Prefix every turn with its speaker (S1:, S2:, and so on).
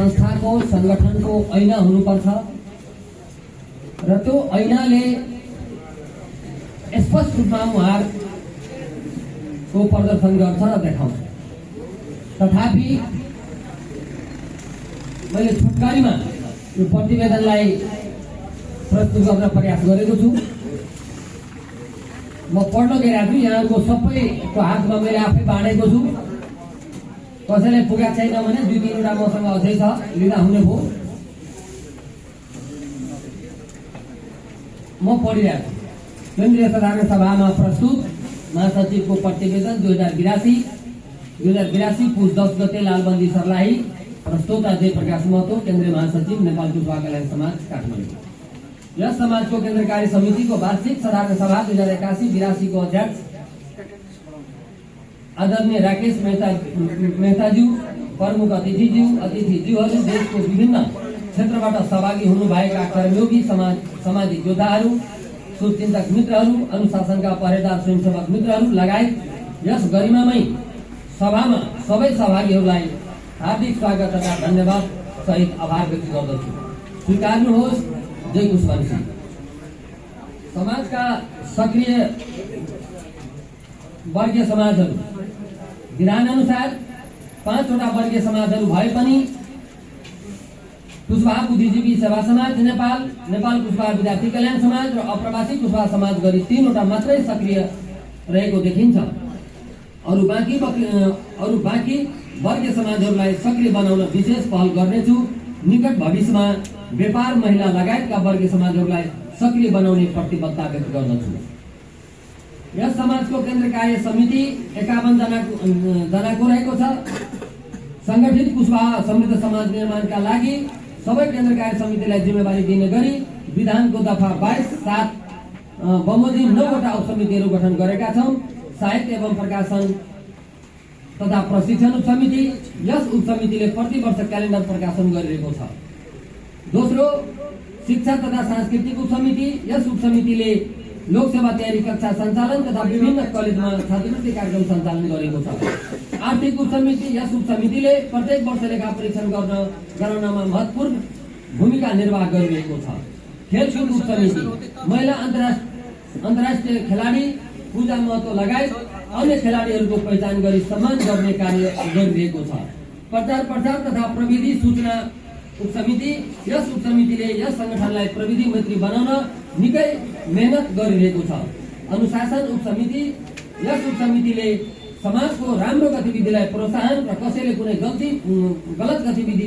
S1: संस्थाको संगठनको ऐना हुनुपर्छ र त्यो ऐनाले स्पष्ट रूपमा उहाँहरूको प्रदर्शन गर्छ र देखाउँछ। तथापि मैले छोटकरीमा यो प्रतिवेदनलाई प्रस्तुत गर्न प्रयास गरेको छु। म पढ्न गइरहेको छु, यहाँको सबैको हातमा मैले आफै बाँडेको छु। कसैले पुगेको छैन भने 2-3वटा मसँग अझै छ, लिँदा हुने भयो। म पढिरहेको छु। केन्द्रीय साधारण सभामा प्रस्तुत महासचिवको प्रतिवेदन 2082 पुस 10 गते लालबन्दी सर्लाही। प्रस्तोता जयप्रकाश महतो, केन्द्रीय महासचिव, नेपाल कुशवा कल्याण समाज, काठमाडौँ। यस समाजको केन्द्र कार्य समितिको वार्षिक साधारण सभा 2081-82 को अध्यक्ष आदरणीय राकेश मेहताज्यू, प्रमुख अतिथिज्यूहरू, देशको विभिन्न क्षेत्रबाट सहभागी हुनुभएका कर्मयोगी, सामाजिक योद्धाहरू, शुभचिन्तक मित्रहरू, अनुशासनका पहरेदार स्वयंसेवक मित्रहरू लगायत यस गरिमामय सभामा सबै सहभागीहरूलाई हार्दिक स्वागत तथा धन्यवाद सहित आभार व्यक्त गर्दछु। स्वीकार्नुहोस्। जय कुशवंशी। समाजका सक्रिय वर्गीय समाजहरू विधान अनुसार 5वटा वर्गीय समाजहरू भए पनि कुशवाहा बुद्धिजीवी सेवा समाज नेपाल, नेपाल कुशवाहा विद्यार्थी कल्याण समाज र अप्रवासी कुशवाहा समाज गरी 3वटा मात्रै सक्रिय रहेको देखिन्छ। अरू बाँकी वर्गीय समाजहरूलाई सक्रिय बनाउन विशेष पहल गर्नेछु। निकट भविष्यमा व्यापार, महिला लगायतका वर्गीय समाजहरूलाई सक्रिय बनाउने प्रतिबद्धता व्यक्त गर्दछु। यस समाजको केन्द्र कार्य समिति 51 जनाको रहेको छ। संगठित कुशवाहा समृद्ध समाज निर्माणका लागि सबै केन्द्र कार्य समितिलाई जिम्मेवारी दिने गरी विधानको दफा 22-7 बमोजिम 9वटा उपसमितिहरू गठन गरेका छौं। साहित्य एवं प्रकाशन तथा प्रशिक्षण उपसमिति, यस उपसमितिले प्रति वर्ष क्यालेन्डर प्रकाशन गरिरहेको छ। दोस्रो, शिक्षा तथा सांस्कृतिक उपसमिति, यस उपसमितिले लोकसेवा तयारी कक्षा सञ्चालन तथा विभिन्न कलेजमा छात्रवृत्ति कार्यक्रम सञ्चालन गरेको छ। आर्थिक उपसमिति, यस उपसमितिले प्रत्येक वर्ष लेखा परीक्षण गराउनमा महत्वपूर्ण भूमिका निर्वाह गरिरहेको छ। खेलकुद उपसमिति, महिला अन्तर्राष्ट्रिय खेलाडी पूजा महतो लगायत अन्य खेलाडीहरूको पहिचान गरी सम्मान गर्ने कार्य गरिरहेको छ। प्रचार प्रसार तथा प्रविधि सूचना उपसमिति, यस उपसमितिले यस संगठनलाई प्रविधि मैत्री बनाउन निकै मेहनत गरिरहेको छ। अनुशासन उपसमिति, यस उपसमितिले समाजको राम्रो गतिविधिलाई प्रोत्साहन र कसैले कुनै गलत गतिविधि